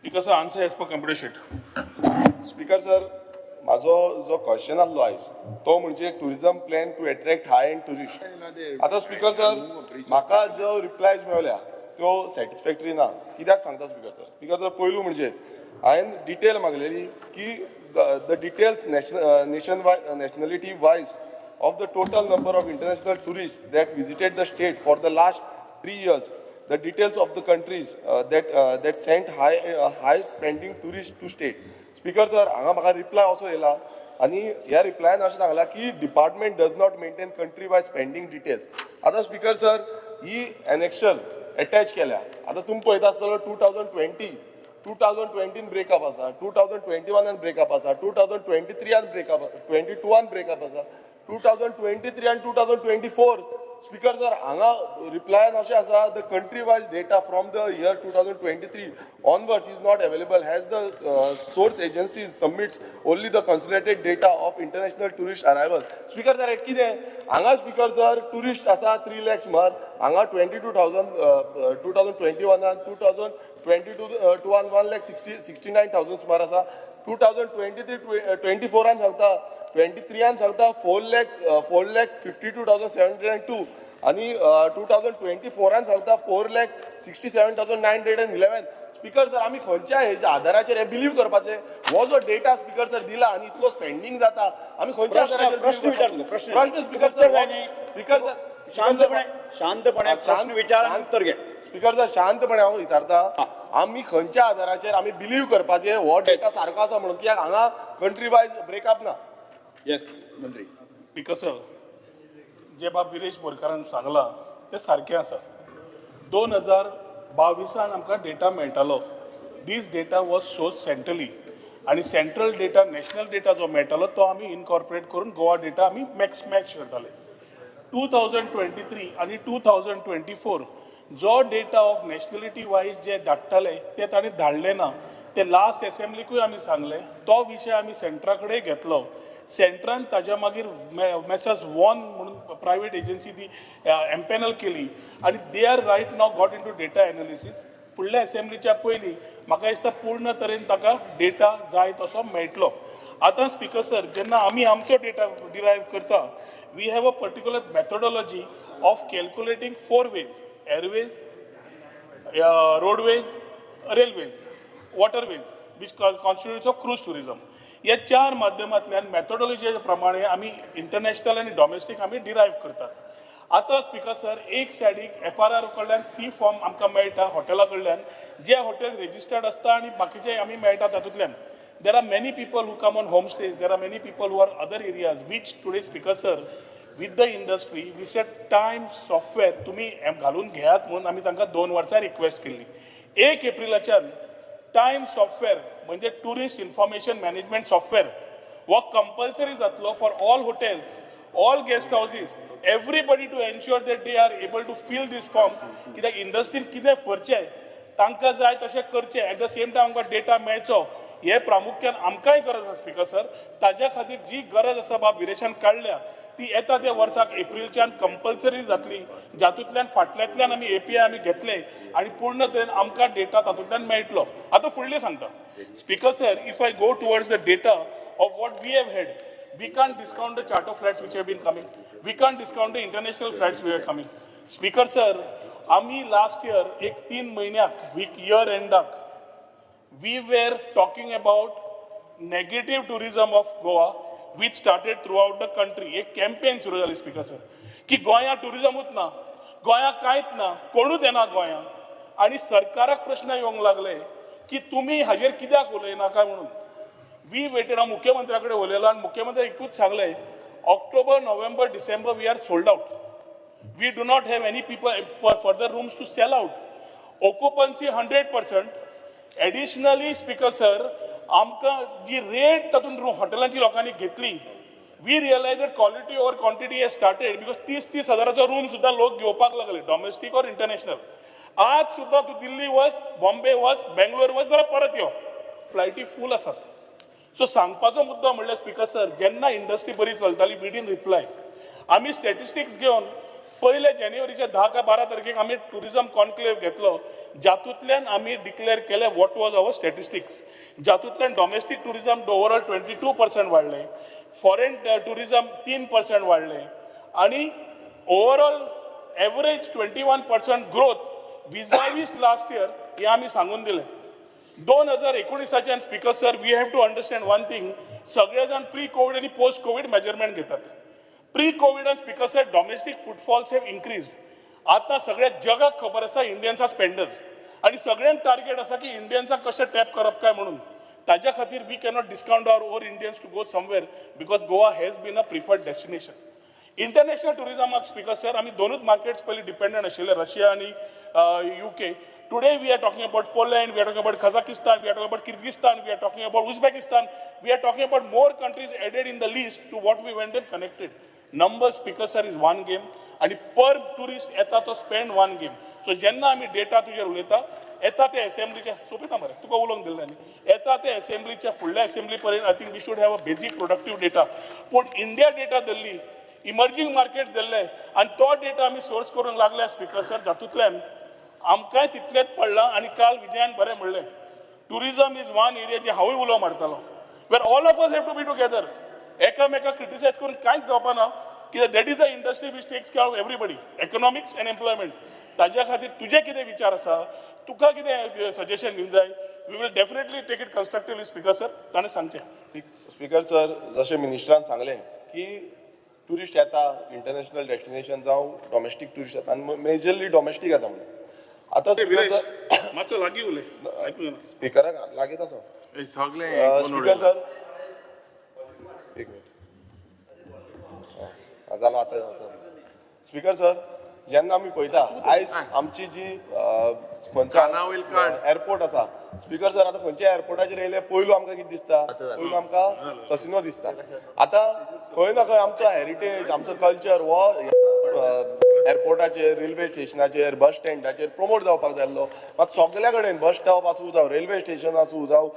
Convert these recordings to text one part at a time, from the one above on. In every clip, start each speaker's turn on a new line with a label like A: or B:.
A: Because the answer as per computer sheet.
B: Speaker sir, माझो जो question आसलो आयज तो म्हणजे tourism plan to attract high end tourist. आता स्पीकर सर, म्हाका जो रिप्लायज मेळ्ळ्या त्यो सॅटिस्फॅक्टरी ना. कित्याक सांगता स्पीकर सर? स्पीकर सर, पयलू म्हणजे हांवें डिटेल मागलेली की the details nationality wise of the total number of international tourists that visited the state for the last 3 years, the details of the countries that sent high spending tourists to state. Speaker sir, हांगा म्हाका reply असो येयला आनी ह्या रिप्लायन अशें सांगलां की department does not maintain country wise spending details. आतां स्पीकर सर, ही एनेक्शन अटॅच केल्या. आतां तुमी पळयता आसतलो 2020 ब्रेकअप आसा, 2021 ब्रेकअप आसा, 2023 ब्रेकअप, 22 ब्रेकअप आसा, 2023 and 2024. स्पीकर सर, हांगा रिप्लायन अशें आसा, the country wise data from the year 2023 onwards is not available hedge the source agencies submits only the consolidated data of international tourist arrival. Speaker sir, एक कितें हांगा speaker sir tourist आसा 3 लाख सुमार. हांगा 2021 2022 1,69,000 सुमार आसा. 2023-24 सांगता, 23 सांगता 4,52,702 आणि 2024 सांगता 4,67,911. स्पीकर सर, आमी खंयच्या हेच्या आधाराचेर हे बिलीव करपाचे? हो जो डेटा स्पीकर सर दिला आणि इतलो स्पेंडिंग जाता, आमी खंयच्या आधाराचेर
C: प्रश्न विचारतो.
B: प्रश्न स्पीकर सर, स्पीकर सर
C: शांतपणे प्रश्न विचार आणि उत्तर घे.
B: स्पीकर सर, शांतपणे हांव विचारता, आमी खंयच्या आधाराचेर आमी बिलीव करपाचे हो डेटा सारको आसा म्हणून? कित्याक हांगा कंट्री वायज ब्रेकअप ना.
C: येस मंत्री.
A: Because जे बाब विरेश बोरकारान सांगला ते सारकें आसा. 2022 आमकां डेटा मेळटालो. दीस डेटा वॉज सोर्स सेंट्रली आनी सेंट्रल डेटा नॅशनल डेटा जो मेळटालो तो आमी इनकॉर्पोरेट करून गोवा डेटा आमी मॅच करताले. 2023 आनी 2024 जो डेटा ऑफ नॅशनलिटी वायज जे धाडटाले ते ताणें धाडले ना. ते लास्ट एसेंब्लीकूय आमी सांगले. तो विशय आमी सेंट्रा कडेन घेतलो. सेंट्रान ताज्या मागीर मेसर्स वॉन म्हणून प्रायवेट एजन्सी ती एम्पॅनल केली आनी they are right now got into data analysis. फुडल्या एसेंब्लीच्या पयलीं म्हाका दिसता पूर्ण तरेन ताका डेटा जाय तसो मेळटलो. आतां स्पीकर सर, जेन्ना आमी आमचो डेटा डिरायव करता, we have a particular methodology of calculating 4 ways: airways, roadways, railways, waterways, which constitutes of cruise tourism. ह्या 4 माध्यमांतल्यान मेथोडॉलॉजी प्रमाणे आमी इंटरनॅशनल आनी डॉमेस्टीक आमी डिरायव करतात. आतां स्पीकर सर, एक सायडीक FRR कडल्यान सी फॉर्म आमकां मेळटा हॉटेला कडल्यान, जे हॉटेल रेजिस्टर्ड आसता आनी बाकीचे आमी मेळटा तातूंतल्यान. There are many people who come on homestays. There are many people who are other areas, which today, Speaker sir, with the industry, we said time software तुम्ही घालून घेयात म्हणून आमी तांकां 2 वर्सां रिक्वेस्ट केल्ली. 1 एप्रिलाच्यान टायम सॉफ्टवेअर म्हणजे टुरिस्ट इन्फॉर्मेशन मॅनेजमेंट सॉफ्टवेअर हो कंपल्सरी जातलो for all hotels, all guest houses, everybody to ensure that they are able to fill these forms. कित्याक इंडस्ट्रीन कितें करचें तांकां जाय तशें करचें. एट द सेम टायम आमकां डेटा मेळचो हे प्रामुख्यान आमकांय गरज आसा स्पीकर सर. ताज्या खातीर जी गरज आसा बाब विरेशान काडल्या ती येता त्या वर्साक एप्रिलच्यान कंपल्सरी जातली, जातूंतल्यान फाटल्यांतल्यान आमी API आमी घेतले आनी पूर्ण तरेन आमकां डेटा तातूंतल्यान मेळटलो. आतां फुडलें सांगता speaker sir, if I go towards the data of what we have had, we can't discount the charter flights which have been coming, we can't discount the international flights we are coming. Speaker sir, आमी last year एक 3 म्हयन्याक year एंडाक we were talking about negative tourism of Goa, which started throughout the country. एक campaign सुरू जाली speaker sir की गोंया टुरिझमूच ना, गोंया कांयच ना, कोणूच येना गोंया. आनी सरकाराक प्रश्न येवंक लागले की तुमी हाजेर कित्याक उलयनाका म्हणून. वी वेटेड, हांव मुख्यमंत्र्या कडेन उलयलो आनी मुख्यमंत्री एकूच सांगले, October, November, December we are sold out. We do not have any people further rooms to sell out. Occupancy 100%. Additionally speaker sir, आमकां जी रेट तातूंत हॉटेलांची लोकांनी घेतली, we realise that quality over quantity has started. Because 30-30 हजाराचो room सुद्दां लोक घेवपाक लागले, डॉमेस्टीक ऑर इंटरनॅशनल. आज सुद्दां तूं दिल्ली वच, बॉम्बे वच, बेंगलोर वच, जाल्यार परत यो, फ्लायटी फूल आसात. सो सांगपाचो मुद्दो म्हणल्यार स्पीकर सर, जेन्ना इंडस्ट्री बरी चलताली वी डिडंट रिप्लाय. आमी स्टॅटिस्टिक्स घेवन पयले जानेवारीच्या 10 का 12 तारखेक आमी टुरिझम कॉन्क्लेव घेतलो, जातूंतल्यान आमी डिक्लेअर केले वॉट वॉज अवर स्टॅटिस्टिक्स. जातूंतल्यान डॉमेस्टीक टुरिझम ओवरऑल 22% वाडलें, फॉरेन टुरिझम 3% वाडलें आणि ओवरऑल एवरेज 21% ग्रोथ विजावीस लास्ट इयर हे आमी सांगून दिलें. 2019 speaker sir, we have to understand one thing, सगळे जाण प्री कोविड आणि पोस्ट कोविड मेजरमेंट घेतात. प्री कोविडान speaker sir domestic footfalls have increased. आता सगळ्या जगाक खबर आसा इंडियन्स आर स्पेंडर्स आणि सगळ्यांक टार्गेट आसा की इंडियन्साक कशें टॅप करप काय म्हणून. ताज्या खातीर we cannot discount our over Indians to go somewhere because Goa has been a preferred destination. International टुरिझमाक स्पीकर सर आमी दोनूच मार्केट्स पयलीं डिपेंडंट आशिल्ले, रशिया आणि UK. Today we are talking about Poland, we are talking about Kazakhstan, we are talking about Kyrgyzstan, we are talking about Uzbekistan, we are talking about more countries added in the list to what we went and connected. Numbers, speaker sir, is one game and per tourist येता तो spend one game. So जेन्ना आमी data तुजेर उलयता, येता ते असेंब्लीच्या सोंपयता मरे तुका उलोवंक दिल्लें न्ही, येता ते असेंब्लीच्या फुडल्या असेंब्ली पर्यंत I think we should have a basic productive data. पूण इंडिया डेटा दिल्ली, इमर्जींग मार्केट्स दिल्ले आनी तो डेटा आमी सोर्स करूंक लागल्या स्पीकर सर, जातूंतल्यान आमकांय तितलेंच पडलां. आणि काल विजयान बरें म्हणलें, टुरिझम इज वन एरिया जे हांवूय उलो मारतालो, where all of us have to be together. एकामेकाक क्रिटिसायज करून कांयच जावपाना, कित्याक that is a industry which takes care of everybody, economics and employment. ताज्या खातीर तुजे कितें विचार आसा, तुका कितें सजेशन दिवंक जाय, we will definitely take it constructively speaker sir. ताणें सांगचें.
B: स्पीकर सर, जशें मिनिस्टरान सांगलें की टुरिस्ट येता, इंटरनॅशनल डेस्टिनेशन जावं डॉमेस्टीक टुरिस्ट येता आनी मेजरली डॉमेस्टीक येता म्हणून. आता स्पीकर सर
A: मातसो लागीं उलय, आयकूं येना.
B: स्पीकराक लागीं आसा स्पीकर सर. एक मिनिट जालो आतां. स्पीकर सर, जेन्ना आमी पळयता आयज आमची जी खंयच्या एअरपोर्ट आसा स्पीकर सर, आतां खंयच्या एअरपोर्टाचेर येयले पयलू आमकां कितें दिसता, पयलू आमकां कसिनो दिसता. आतां खंय ना खंय आमचो हेरिटेज, आमचो कल्चर हो एअरपोर्टाचेर, रेल्वे स्टेशनाचेर, बस स्टँडाचेर प्रमोट जावपाक जाय आसलो. मात सगल्या कडेन बस स्टॉप आसूं जावं रेल्वे स्टेशन आसूं जावं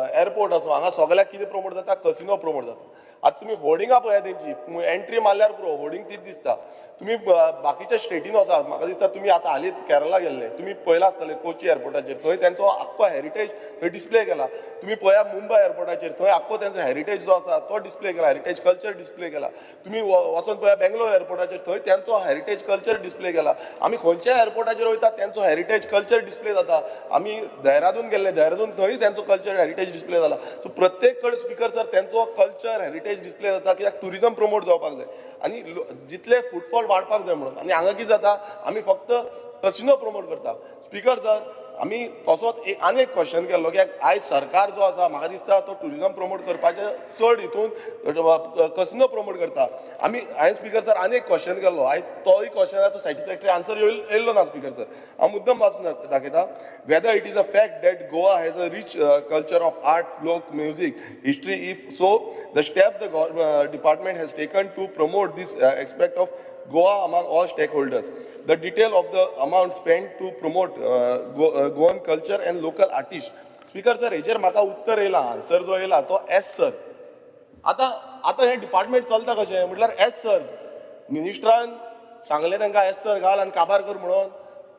B: एअरपोर्ट आसूं, हांगा सगल्याक कितें प्रमोट जाता, कसिनो प्रमोट जाता. आतां तुमी होर्डिंगां पळया तेंची, एंट्री मारल्यार पुरो होर्डिंग तीच दिसता. तुमी बाकीच्या स्टेटीन वचा, म्हाका दिसता तुमी आतां हालींच केरला गेल्ले, तुमी पळयला आसतले कोची एअरपोर्टाचेर, थंय तेंचो आख्खो हेरिटेज थंय डिस्प्ले केला. तुमी पळया मुंबय एअरपोर्टाचेर, थंय आख्खो तेंचो हेरिटेज जो आसा तो डिस्प्ले केला, हेरिटेज कल्चर डिस्प्ले केला. तुमी वचून पळया बेंगलोर एअरपोर्टाचेर, थंय तेंचो हेरिटेज कल्चर डिस्प्ले केला. आमी खंयच्या एअरपोर्टाचेर वयता तेंचो हेरिटेज कल्चर डिस्प्ले जाता. आमी देहरादून गेल्ले, देहरादून थंय तेंचो कल्चर हेरिटेज डिस्प्ले जाला. सो प्रत्येक कडेन स्पीकर सर तेंचो कल्चर हेरिटेज डिस्प्ले जाता, कित्याक टुरिझम प्रमोट जावपाक जाय आनी जितले फुटफॉल वाडपाक जाय म्हणून. आनी हांगा कितें जाता, आमी फक्त कसिनो प्रमोट करता. स्पीकर सर, आमी तसोच आनी एक क्वेश्चन केल्लो, कित्याक आयज सरकार जो आसा म्हाका दिसता तो टुरिझम प्रमोट करपाचे चड हितून कसिनो प्रमोट करता. हांवें स्पीकर सर आनी एक क्वेश्चन केल्लो, आयज तोय क्वेश्चन तो सॅटिस्फॅक्टरी आन्सर येयल्लो ना स्पीकर सर. हांव मुद्दम वाचून दाखयता. Whether it is a fact that Goa has a rich culture of art, folk music, history, if so the step the department has taken to promote this aspect of Goa among all stakeholders. The detail of the amount spent to promote Goan culture and local artists. Speaker sir, हेजेर म्हाका उत्तर येयला, answer जो येयला तो S sir. आतां हे department चलता कशें म्हटल्यार एस सर. मिनिस्टरान सांगलें तांकां एस सर घाल आनी काबार कर म्हणून.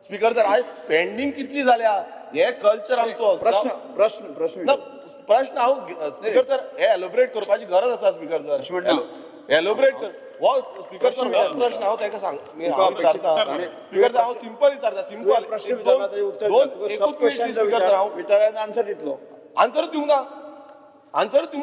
B: स्पीकर सर, आयज पेंडींग कितली जाल्या, हे कल्चर आमचो प्रश्न हांव स्पीकर सर हे एलोबरेट करपाची गरज आसा स्पीकर सर. एलोबरेट कर हो स्पीकर सर, हो प्रश्न हांव ताका विचारता. स्पीकर सर, हांव सिंपल विचारता, सिंपल एकूच मिनीट स्पीकर सर, हांव
C: आन्सर दितलो.
B: आन्सर दिवंक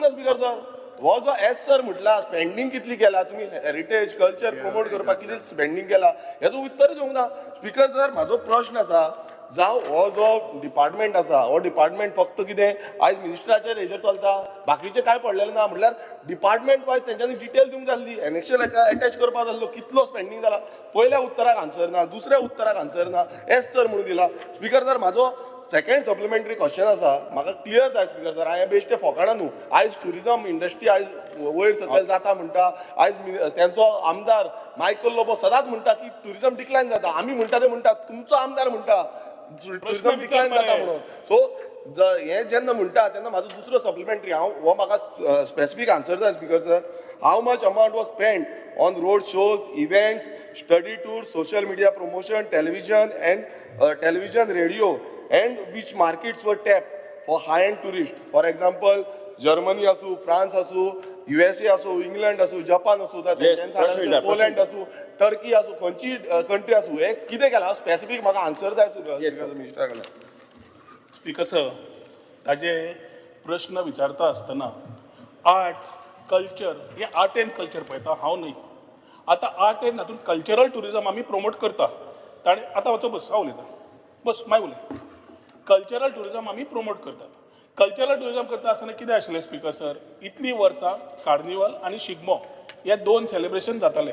B: ना स्पीकर सर. हो जो एस सर म्हटला स्पेंडींग कितली केला, तुम्ही हेरिटेज कल्चर प्रमोट करपाक कितें स्पेंडींग केला, हेजो उत्तर दिवंक ना. स्पीकर सर, म्हाजो प्रश्न आसा, जावं हो जो डिपार्टमेंट आसा हो डिपार्टमेंट फक्त कितें आयज मिनिस्टराचेर हेजेर चलता, बाकीचे काय पडलेले ना. म्हटल्यार डिपार्टमेंट वायज तेंच्यांनी डिटेल दिवंक जाय आसली, एनेक्शन अटॅच करपाक जाय आसलो, कितलो स्पेंडींग जाला. पयल्या उत्तराक आन्सर ना, दुसऱ्या उत्तराक आन्सर ना, एस सर म्हणून दिला. स्पीकर सर, म्हाजो सेकंड सप्लिमेंटरी क्वेश्चन आसा, म्हाका क्लियर जाय स्पीकर सर. हांवें बेश्टे फोकाणा न्हू, आयज टुरिझम इंडस्ट्री आयज वयर सकयल जाता म्हणटा. आयज तेंचो आमदार मायकल लोबो सदांच म्हणटा की टुरिझम डिक्लायन जाता. आमी म्हणटा ते म्हणटा, तुमचो आमदार म्हणटा टुरिझम डिक्लायन जाता म्हणून. सो हे जेन्ना म्हणटा तेन्ना म्हाजो दुसरो सप्लिमेंटरी हो म्हाका स्पेसिफीक आन्सर जाय speaker sir. How much amount was spend on road shows, events, study tour, social media promotion, television, radio, and which markets were tapped for high-end tourists? For example, Germany असू, France असू, USA असू, England असू, Japan असू, Poland असू, Turkey असू, खंयची country असू, हे कितें केलां स्पेसिफीक म्हाका आन्सर जाय मिनिस्टरा कडल्यान.
A: स्पीकर सर, ताजे प्रश्न विचारता आसतना आर्ट कल्चर हे आर्ट एंड कल्चर पळयता हांव न्हय. आतां आर्ट एंड हातूंत कल्चरल टुरिजम आमी प्रमोट करता. ताणें आतां वचो बस हांव उलयतां बस मागीर उलय. कल्चरल टुरिजम आमी प्रमोट करतात. कल्चरल टुरिजम करता आसतना कितें आशिल्लें स्पीकर सर, इतलीं वर्सां कार्निवल आनी शिगमो हे 2 सेलिब्रेशन जाताले.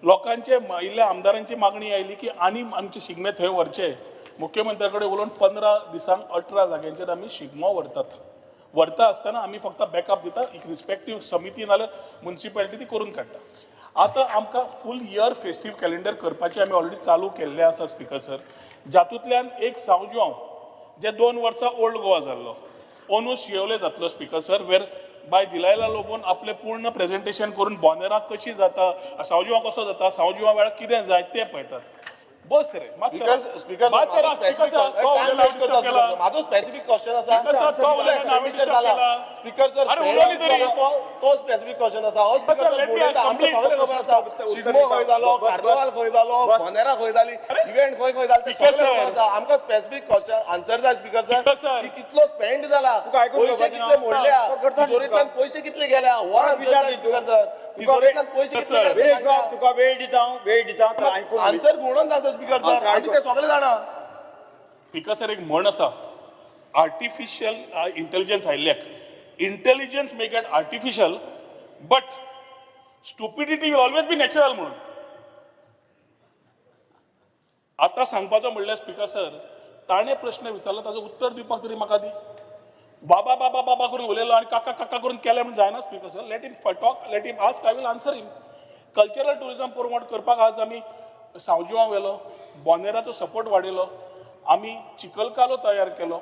A: लोकांचे इल्ल्या आमदारांची मागणी आयली की आनी आमचे शिगमे थंय व्हरचे. मुख्यमंत्र्या कडेन उलोवन 15 दिसांक 18 जाग्यांचेर आमी शिगमो व्हरतात. व्हरता आसतना आमी फक्त बॅकअप दिता, एक रिस्पेक्टीव समिती नाल्यार म्युन्सिपालिटी ती करून काडटा. आतां आमकां फूल इयर फेस्टीव कॅलेंडर करपाचें आमी ऑलरेडी चालू केल्लें आसा स्पीकर सर. जातूंतल्यान एक सांजवां जे 2 वर्सां ओल्ड गोवा जाल्लो अंदू शिवले जातलो स्पीकर सर, वेर बाय दिलायला लोगून आपलें पूर्ण प्रेजेंटेशन करून बोनेरां कशी जाता, सांजवां कसो जाता, सांजवां वेळार कितें जाय तें पळयतात. बस रे
B: स्पीकर म्हाजो स्पेसिफीक क्वेश्चन आसा. स्पीकर सर तो स्पेसिफीक क्वेश्चन आसा. हो स्पीकर सर बोलयता आमकां सगळें खबर आसा. शिगमो खंय जालो, कार्निवाल खंय जालो, बोनेरा खंय जाली, इव्हेंट खंय खंय जालो ते सगळें खबर आसा. आमकां स्पेसिफीक क्वेश्चन आन्सर जाय स्पीकर सर की कितलो स्पेंड जाला, पयशे कितले मोडल्या, तिजोरींतल्यान पयशे कितले गेल्या, हो आन्सर जाय स्पीकर सर. तिजोरींतल्यान पयशे कितले गेले
C: तुका वेळ दिता आयकून
B: आन्सर म्हणून सांगता स्पीकर सर. आमी ते सगळें जाणा.
A: स्पीकर सर एक म्हण आसा, आर्टिफिशियल इंटेलिजन्स आयिल्ल्याक intelligence may get artificial but stupidity will always be natural म्हणून. आतां सांगपाचो म्हणल्यार स्पीकर सर, ताणें प्रश्न विचारलो ताजो उत्तर दिवपाक तरी म्हाका दी. बाबा बाबा बाबा करून उलयलो आनी काका काका करून केलें म्हणून जायना speaker sir. Let him talk, let him ask, I will answer him. Cultural tourism promote करपाक आज आमी सांजवां व्हेलो, बोनेराचो सपोर्ट वाडयलो, आमी चिखलकालो तयार केलो,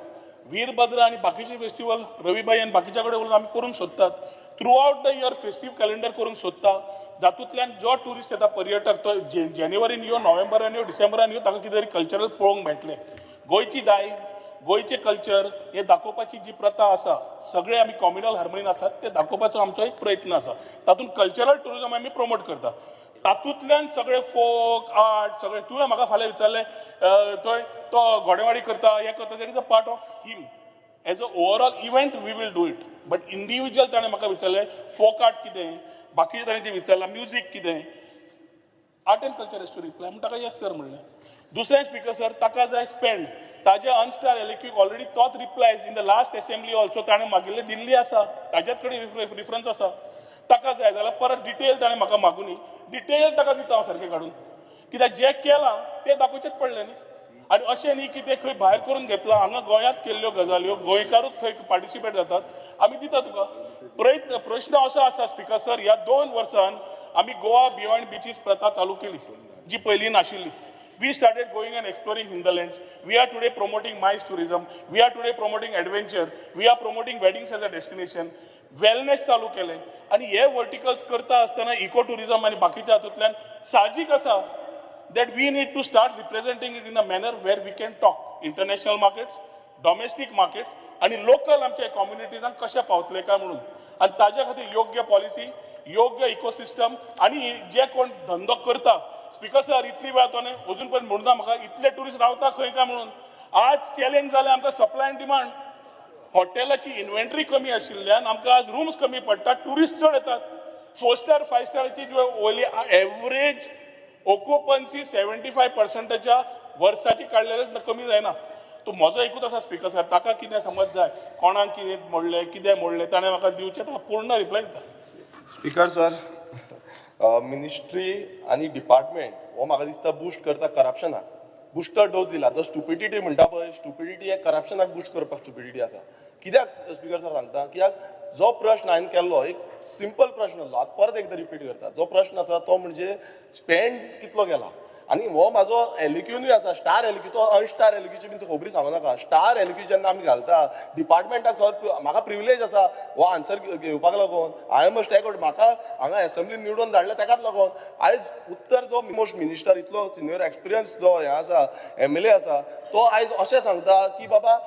A: वीरभद्र आनी बाकीचे फेस्टिवल रविबाई आनी बाकीच्या कडेन उलोवन आमी करूंक सोदतात. Through out the year festive calendar करूंक सोदता. जातूंतल्यान जो ट्युरिस्ट येता पर्यटक तो जानेवारीन यो, नोव्हेंबरान यो, डिसेंबरान यो, ताका कितें तरी कल्चरल पळोवंक मेळटलें. गोंयची दायज, गोंयचे कल्चर हे दाखोवपाची जी प्रथा आसा, सगळे आमी कॉम्युनल हार्मोनीन आसात ते दाखोवपाचो आमचो एक प्रयत्न आसा. तातूंत कल्चरल टुरिजम आमी प्रमोट करता. तातूंतल्यान सगळे फोक आर्ट सगळे तुवें म्हाका फाल्यां विचारलें थंय तो घोडेवाडी करता हें करता, that is a part of him. As a overall event we will do it. But individual ताणें म्हाका विचारलें फोक आर्ट कितें, बाकीचे ताणें जें विचारलां म्युजीक कितें, art and culture as to reply म्हणून ताका येस सर म्हणलें. दुसरें स्पीकर सर, ताका जाय स्पेंड. ताजे अनस्टार एलिक्यूक ऑलरेडी तोच replies in the last assembly also ताणें मागिल्लें दिल्ली आसा, ताज्याच कडेन रिफरन्स आसा. ताका जाय जाल्यार परत डिटेल ताणें म्हाका मागुनी डिटेल ताका दिता हांव सारकें काडून. कित्याक जें केलां तें दाखोवचेंच पडलें न्ही. आनी अशें न्ही की तें खंय भायर करून घेतलां, हांगा गोंयांत केल्ल्यो गजाल्यो गोंयकारूच थंय पार्टिसिपेट जातात, आमी दिता तुका. प्रश्न असो आसा स्पीकर सर, ह्या 2 वर्सान आमी गोवा बियॉन्ड बिचीस प्रथा चालू केली जी पयलीं नाशिल्ली. We started going and exploring hinterlands. We are today promoting MICE tourism. We are today promoting adventure. We are promoting weddings as a destination. Wellness चालू केले आणि हे वर्टिकल्स करता आसतना इको टुरिजम आणि बाकीच्या हातूंतल्यान साहजिक आसा that we need to start representing it in a manner where we can talk international markets, domestic markets आणि लोकल आमच्या कम्युनिटीजांक कशें पावतले काय म्हणून. आणि ताज्या खातीर योग्य पॉलिसी, योग्य इकोसिस्टम आणि जे कोण धंदो करता. स्पीकर सर इतली वेळ तो अजून पर्यंत म्हणटा म्हाका इतले ट्युरिस्ट रावता खंय काय म्हणून. आज चॅलेंज जालें आमकां सप्लाय एंड डिमांड. हॉटेलाची इन्व्हेंटरी कमी आशिल्ल्यान आमकां आज रूम्स कमी पडटा, ट्युरिस्ट चड येतात. 4 स्टार 5 स्टाराची जी वयली एवरेज ऑक्युपन्सी 75% वर्साची काडलेले कमी जायना. तो म्हजो एकूच आसा स्पीकर सर, ताका कितें समज जाय, कोणाक कितें मोडलें कितें मोडलें ताणें म्हाका दिवचें, ताका पूर्ण रिप्लाय दिता.
B: स्पीकर सर, मिनिस्ट्री आणि डिपार्टमेंट हो म्हाका दिसता बूस्ट करता करप्शनाक. बुस्टर डोस दिला. तो स्टुपिडिटी म्हणटा पळय, स्टुपिडिटी हे करप्शनाक बूस्ट करपाक स्टुपिडिटी आसा. कित्याक स्पीकर सर सांगता, कित्याक जो प्रश्न हांवें केल्लो एक सिंपल प्रश्न आसलो, आतां परत एकदां रिपीट करता. जो प्रश्न आसा तो म्हणजे स्पेंड कितलो गेला. आणि हो माझो एलक्यूनूय आसा स्टार एलक्यू तो अनस्टार एलक्यूची बीन खबरी सांगू नाका स्टार एलक्यू जेन्ना आमी घालता डिपार्टमेंटाक म्हाका प्रिविलेज आसा हो आन्सर घेवपाक लागून I am a stakeholder म्हाका हांगा एसेंब्लीन निवडून धाडले ताकाच लागून आयज उत्तर जो मोस्ट मिनिस्टर इतलो सिनियर एक्सपिरियन्स जो हे आसा MLA आसा तो आयज अशें सांगता की बाबा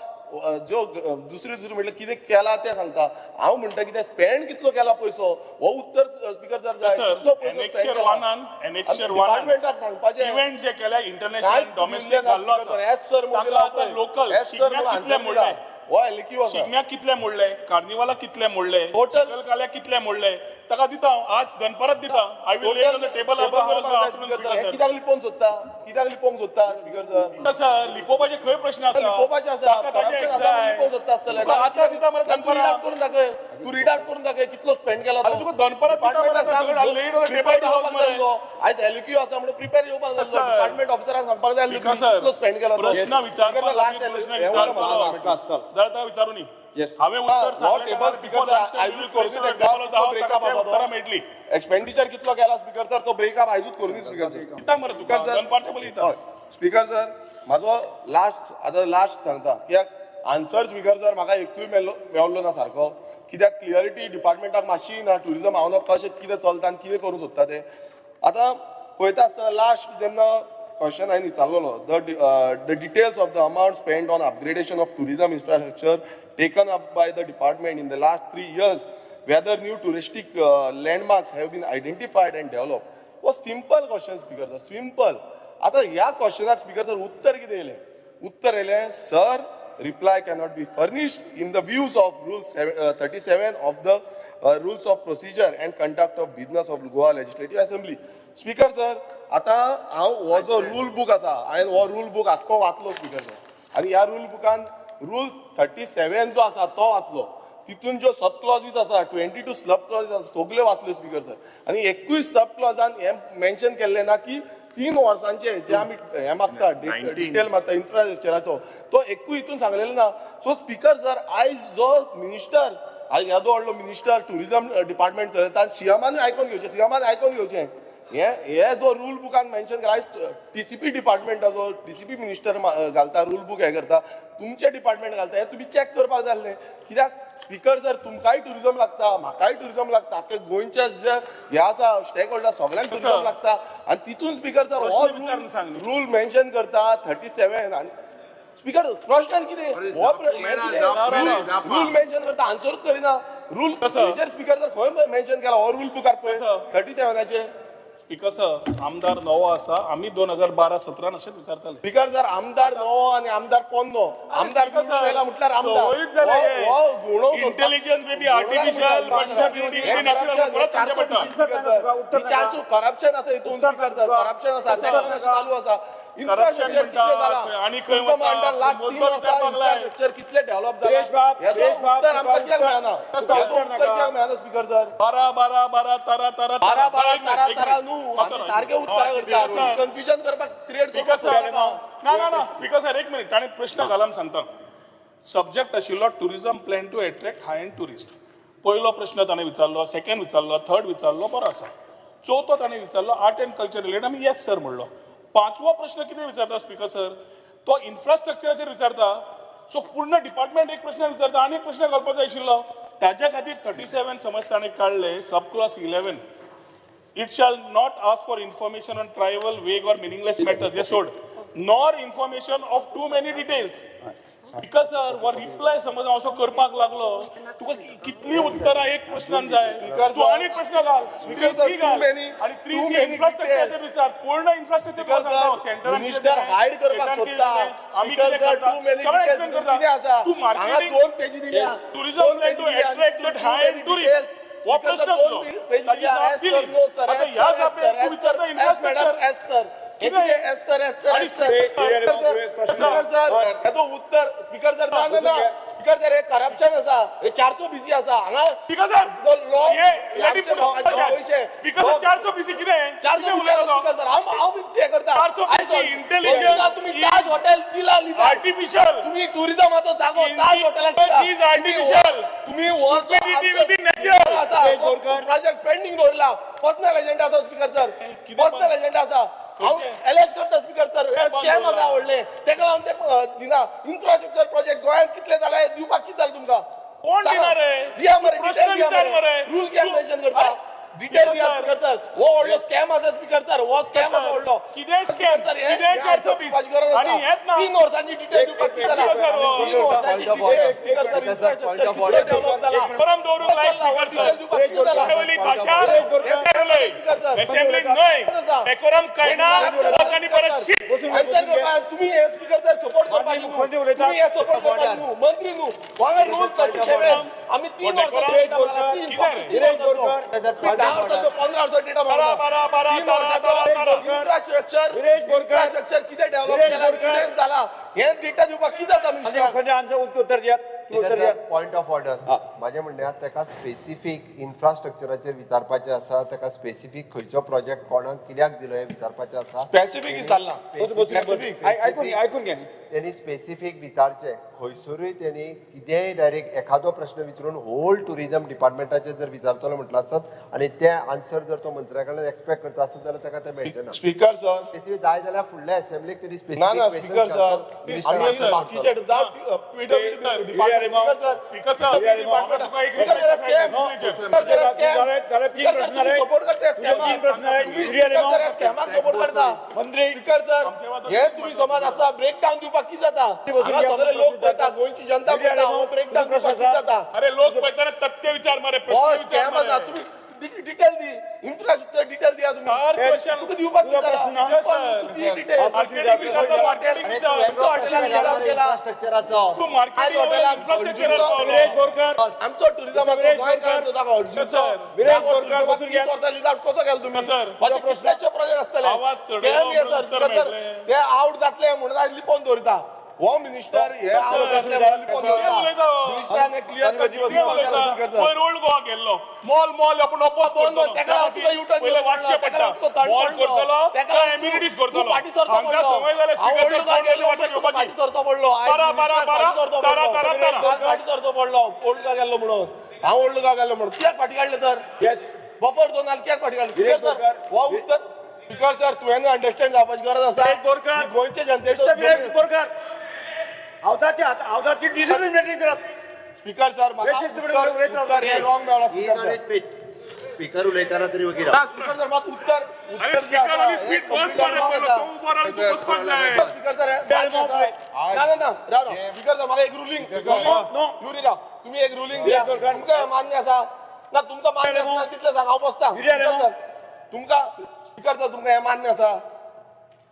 B: जो दुसरी म्हटल्यार कितें केला तें सांगता हांव म्हणटा कितें स्पेंड कितलो केला पयसो हो उत्तर स्पीकर जर जाय कितलो पयसो स्पेंड केला डिपार्टमेंटाक सांगपाचें
A: इव्हेंट जे केल्या इंटरनॅशनल डोमेस्टिक घाल्लो आसा लोकल शिगम्याक कितले मोडले
B: हो एलक्यू आसा
A: शिगम्याक कितले मोडले कार्निवालाक कितले मोडले
B: Total-
A: चिकलकाल्याक कितले मोडले ताका दिता आज दनपरात दिता I will let on the table
B: कित्याक लिपोवंक सोदता स्पीकर सर
A: सर लिपोवपाचे खंय प्रश्न आसा
B: लिपोवपाचे आसा
A: ताका ताचे
B: करप्शन आसा
A: जाय.
B: लिपोवंक सोदता आसतले
A: तुका आतां दिता मरे दनपरात
B: करून दाखय तू रीड आउट करून दाखय कितलो स्पेंड केला
A: आतां तुका दनपरात दिता मरे, सगळें late on the table
B: येवपाक
A: मरे.
B: जाय आयज एलक्यू आसा म्हणून प्रिपेर येवपाक जाय
A: सर.
B: डिपार्टमेंट ऑफिसराक सांगपाक जाय
A: Speaker sir,
B: कितलो स्पेंड केला
A: प्रश्न विचारपाक
B: लास्ट
A: प्रश्न
B: हे म्हणटा म्हाका.
A: विचारपाक जाता विचारूनी
C: Yes.
A: हांवें उत्तर
B: हो टेबल स्पीकर सर आयजूच करून ब्रेकअप आसा
A: उत्तरां मेळटली
B: तो एक्सपेंडिचर कितलो केला स्पीकर सर तो ब्रेकअप आयजूच करून स्पीकर सर
A: दिता मरे तुका
B: स्पीकर सर
A: दनपारच्या पयलीं दिता
B: हय स्पीकर सर म्हाजो लास्ट सांगता कित्याक आन्सर स्पीकर सर म्हाका एकूय मेळ्ळो ना सारको कित्याक क्लियरिटी डिपार्टमेंटाक मातशी ना टुरिजम हांव कशें कितें चलता आनी कितें करूंक सोदता तें आतां पळयता आसतना लास्ट जेन्ना क्वेश्चन हांवें विचारलेलो the details of the amount spend on upgradation of tourism infrastructure taken up by the department in the last 3 years whether new touristic landmarks have been identified and developed was simple question speaker sir simple आता ह्या क्वेश्चनाक speaker sir उत्तर कितें येयलें उत्तर येयलें sir reply cannot be furnished in the views of rule 37 of the rules of procedure and conduct of business of Goa Legislative Assembly speaker sir आता हांव हो जो रूल बूक आसा हांवें हो रूल बूक आख्खो वाचलो स्पीकर सर आनी ह्या रूल बुकान रूल 37 जो आसा तो वाचलो तितून ज्यो सब क्लॉजीस आसा 22 सब क्लॉजीस आसा सगल्यो वाचल्यो स्पीकर सर आनी एकूय सब क्लॉजान हें मेन्शन केल्लें ना की 3 वर्सांचे जे आमी हें मागता डिटेल मागता इन्फ्रास्ट्रक्चराचो तो एकूय हितून सांगलेलो ना सो स्पीकर सर आयज जो मिनिस्टर आयज येदो व्हडलो मिनिस्टर टुरिजम डिपार्टमेंट चलयता सीएमान आयकोन घेवचें हे जो रूल बुकान मेन्शन केला आयज TCP डिपार्टमेंटाचो TCP मिनिस्टर घालता रूल बूक हे करता तुमचे डिपार्टमेंट घालता हे तुमी चॅक करपाक जाय आसलें कित्याक स्पीकर सर तुमकांय टुरिजम लागता म्हाकाय टुरिजम लागता गोंयचे जे हे आसा स्टेक होल्डर सगळ्यांक टुरिजम लागता आनी तितून स्पीकर सर हो रूल मेन्शन करता 37 आनी स्पीकर प्रश्न कितें हो रूल मेन्शन करता आन्सरूच करिना रूल हेजेर स्पीकर सर खंय मेन्शन केला हो रूल बुकार पळय 37
A: स्पीकर सर आमदार नवो आसा आमी 2012-17 अशेंच विचारताले
B: स्पीकर सर आमदार नवो आनी आमदार पोन्नो आमदार केला म्हटल्यार आमदार
A: intelligence may be artificial
B: corruption आसा हितून स्पीकर सर करप्शन आसा चालू आसा इन्फ्रास्ट्रक्चर कितले जाला
A: आनी खंय वता
B: लास्ट 3 वर्सां इन्फ्रास्ट्रक्चर कितले डेव्हलप जाला हेचो उत्तर आमकां कित्याक मेळना हेचो उत्तर कित्याक मेळना स्पीकर सर
A: 12
B: तारा न्हू आमी सारके उत्तर करता कन्फ्युजन करपाक क्रिएट करपाक
A: ना स्पीकर सर एक मिनिट ताणें प्रश्न घालून सांगता सब्जेक्ट आशिल्लो tourism plan to attract high end tourist पयलो प्रश्न ताणें विचारलो सेकंड विचारलो थर्ड विचारलो बरो आसा चवथो ताणें विचारलो आर्ट एंड कल्चर रिलेटेड आमी येस सर म्हणलो पांचवो प्रश्न कितें विचारता स्पीकर सर तो इन्फ्रास्ट्रक्चराचेर विचारता सो पूर्ण डिपार्टमेंट एक प्रश्न विचारता आनी एक प्रश्न घालपाक जाय आशिल्लो ताज्या खातीर 37 समज ताणें काडले sub clause 11 it shall not ask for information on trivial vague or meaningless matters हे सोड nor information of too many details speaker sir वो रिप्लाय समज हांव असो करपाक लागलो तुका कितली उत्तरां एक प्रश्नान जाय तूं आनी प्रश्न घाल
B: स्पीकर सर टू मेनी
A: आनी 3C इन्फ्रास्ट्रक्चर विचार पूर्ण इन्फ्रास्ट्रक्चर
B: मिनिस्टर हायड करपाक सोदता speaker sir too many details कितें आसा हांगा 2 पेजी दिल्या
A: tourism plan to attract the high end tourist वो प्रश्न ताजी अपील आता ह्या जापे तूं विचारता इन्फ्रास्ट्रक्चर
B: उत्तर स्पीकर सर ना स्पीकर सर हे करप्शन आसा हे 400 BC आसा हांगा
A: speaker sir speaker sir 400 BC कितें
B: 400 स्पीकर सर हांव ते करता
A: 400 BC इंटेलिजन्स
B: तुम्ही ताज हॉटेल दिला लिजा
A: आर्टिफिशियल
B: तुम्ही टुरिझमाचो जागो ताज हॉटेलाक
A: इज आर्टिफिशियल
B: तुम्ही
A: नॅचरल
B: प्रोजेक्ट पेंडिंग दवरला पर्सनल एजेंडा आसा स्पीकर सर पर्सनल एजेंडा आसा हांव एलेज करता स्पीकर सर स्कॅम आसा व्हडले तेका लागून ते दिना इन्फ्रास्ट्रक्चर प्रोजेक्ट गोंयांत कितले जाले दिवपाक कितें जालें तुमकां
A: कोण दिणार रे?
B: दिया मरे
A: प्रश्न
B: डिटेल दिया
A: विचार मरे.
B: रूल कित्याक मेन्शन करता डिटेल दिया स्पीकर सर हो व्हडलो स्कॅम आसा स्पीकर सर हो स्कॅम आसा व्हडलो
A: कितें स्कॅम? कितें 420?
B: गरज
A: आणि
B: आसा
A: हेच ना.
B: 3 वर्सांची डिटेल दिवपाक कितें जाला
A: स्पीकर सर,
B: 3 वर्सांची डिटेल स्पीकर सर इन्फ्रास्ट्रक्चर कितले डेव्हलप जाला
A: परम दवरूंक लायक स्पीकर
B: डिटेल
A: सर.
B: दिवपाक कितें जाला
A: असेंब्ली भाषा असेंब्लीक न्हय डेकोरम कळना लोकांनी परत शीट
B: आन्सर करपाक तुम्ही हे स्पीकर सर सपोर्ट करपाक तुम्ही हे सपोर्ट करपाक न्हू मंत्री न्हू हांवें रूल 37 आम्ही 3 वर्सांचो डेटा मारला 10 वर्सांचो 15 वर्सांचो डेटा मारला
A: बारा, बारा,
B: 3
A: बारा,
B: वर्सांचो
A: बारा.
B: इन्फ्रास्ट्रक्चर कितें डेव्हलप केला कितें जाला हे डेटा दिवपाक कितें जाता मिनिस्टर
C: उत्तर दियात उत्तर दियात
D: पॉइंट ऑफ ऑर्डर माझ्या म्हणण्यात ताका स्पेसिफीक इन्फ्रास्ट्रक्चराचेर विचारपाचें आसा ताका स्पेसिफीक खंयचो प्रोजेक्ट कोणाक कित्याक दिलो हे विचारपाचें आसा
B: स्पेसिफीक विचारला स्पेसिफिक
C: ऐकून घ्या
D: त्यांनी स्पेसिफीक विचारचे खंयसरूय त्यांनी कितेंय डायरेक्ट एखादो प्रश्न विचारून होल टुरिझम डिपार्टमेंटाचेर जर विचारतलो म्हटलं आसत आणि ते आन्सर जर तो मंत्र्या कडल्यान एक्सपेक्ट करता आसत जाल्यार ताका ते मेळचे ना
B: स्पीकर सर
D: स्पेसिफीक जाय जाल्यार फुडल्या असेंब्लीक तरी
B: ना ना
D: स्पेसिफीक
B: स्पीकर सर आम्ही बाकीचे
A: स्पीकर सर
B: सपोर्ट करते सपोर्ट करता
C: मंत्री
B: स्पीकर सर हे तुम्ही समाज असा ब्रेक डाऊन दिवपाक किती जाता हांगा सगळे लोक पळयता गोंयची जनता पळयता हो ब्रेक डाऊन दिवपाक किती जाता
A: अरे लोक पळयताना तथ्य विचार मरे
B: हो
A: प्रश्न विचार
B: स्कॅम आसा
A: मरे.
B: तुम्ही डिटेल दी इन्फ्रास्ट्रक्चर डिटेल दिया
A: हर
B: तुम्ही
A: question-
B: तुका दिवपाक किती
A: Yes,
B: जाता
A: sir.
B: तुमची डिटेल
A: Marketing विचारता, marketing विचार.
D: इन्फ्रास्ट्रक्चराचो
A: तू मार्केटिंग इन्फ्रास्ट्रक्चर
B: आमचो टुरिझमाचो गोंयकारांचो जागो लिजावट कसो केलो तुम्ही
A: सर.
B: अशे कितलेशे प्रोजेक्ट आसतले
A: आवाज चढयलो
B: स्कॅम हे
A: म्हणून
B: सर
A: उत्तर
B: स्पीकर
A: मेळटलें.
B: ते आउट जातले म्हणून आज लिपोवन दवरता हो मिनिस्टर हे आउट जातले म्हणून लिपोवन दवरता मिनिस्टरान क्लियर कट
A: पयर ओल्ड गोवा गेल्लो मॉल आपण ऑपोज करतलो
B: तेका लागून तुका U-turn
A: पहिले
B: घेवचो
A: वाचचे
B: पडला. तेका
A: पडटा
B: लागून तुका तण
A: मॉल
B: पडलो.
A: करतलो
B: तेका
A: काय
B: लागून
A: एम्युनिटीज
B: तू
A: करतलो
B: फाटी सरतो
A: हांगा
B: पडलो.
A: सवय जाल्या
B: हांव
A: स्पीकर
B: ओल्ड
A: सर
B: गोवा गेल्लो
A: वाचन
B: तुका
A: घेवपाची
B: फाटी सरतो पडलो आयज
A: बारा, बारा,
B: मिनिस्टर
A: बारा.
B: फाटी सरतो
A: तारा,
B: पडलो.
A: तारा, तारा.
B: आज फाटी सरतो पडलो ओल्ड गोवा गेल्लो म्हणून हांव ओल्ड गोवा गेल्लो म्हणून कित्याक फाटी काडले तर
C: येस
B: बफर झोनाल कित्याक फाटी काडले स्पीकर सर हो उत्तर स्पीकर सर तुवें अंडरस्टँड जावपाची गरज आसा
C: बोरकार.
B: की गोंयचे जनतेचो
C: बोरकार अवधाची डिसिजन मेकिंग करत
B: स्पीकर सर
C: Racist उलयता.
B: उत्तर हे रॉंग मेळ्ळा स्पीकर सर
D: स्पीकर उलयताना तरी वगैरे
B: ना स्पीकर सर म्हाका उत्तर
A: अरे
B: उत्तर जे
A: स्पीकर
B: आसा
A: आणि
B: हे
A: स्पीड बस
B: complete
A: मारे
B: wrong
A: पडलो
B: आसा.
A: तो उबो रावन तू बसपाक जाय
B: स्पीकर सर हे बाकी आसा. ना ना ना राव राव स्पीकर सर म्हाका एक रुलींग युरी राव तुम्ही एक रुलींग दिया तुमकां हे मान्य आसा ना तुमकां मान्य आसना तितलें सांग हांव बसता स्पीकर सर तुमकां स्पीकर सर तुमकां हे मान्य आसा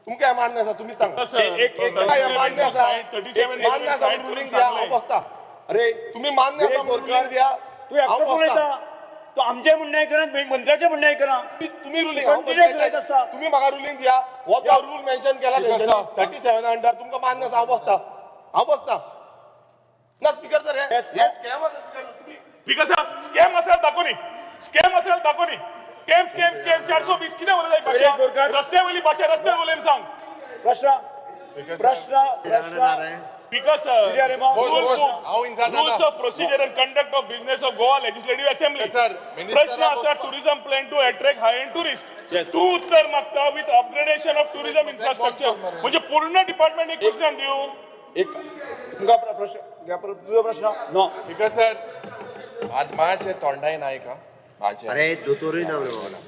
B: तुमकां हे मान्य आसा तुमी सांगा तुमकां हे मान्य आसा मान्य आसा म्हणून रुलींग दिया हांव बसता
C: अरे
B: तुम्ही मान्य आसा म्हणून रुलींग दिया
C: तू एकटो
B: हांव
C: उलयता
B: बसता
C: तू आमचे म्हणणें करत मंत्र्याचे म्हणणें करा
B: तुम्ही रुलींग
C: Continuous उलयत आसता.
B: तुम्ही म्हाका रुलींग दिया हो तो रूल मेन्शन केला तेंच्यांनी 37 अंडर तुमकां मान्य आसा हांव बसता ना स्पीकर सर हे स्कॅम आसा स्पीकर तुम्ही
A: स्पीकर सर स्कॅम असेल दाखोनी स्कॅम 420 कितें उलयता ही
C: सुरेश
A: भाशा
C: बोरकार.
A: रस्त्यावयली भाशा रस्त्यार उलयन सांग
C: प्रश्न
A: Speaker sir,
C: Vijayan Rema.
A: rules of procedure and conduct of business of Goa Legislative Assembly.
E: Yes, sir. Minister
A: प्रश्न
E: of-
A: असा tourism plan to attract high-end tourists.
C: Yes.
A: तू उत्तर मागता with upgradation of tourism infrastructure. म्हणजे पूर्ण department एक question दिऊ.
C: एक तुमका प्रश्न तुझा प्रश्न नो
E: बिकॉज सर आज माझे तोंडाई नाही का माझे
D: अरे दोतोरूय ना रे बाबा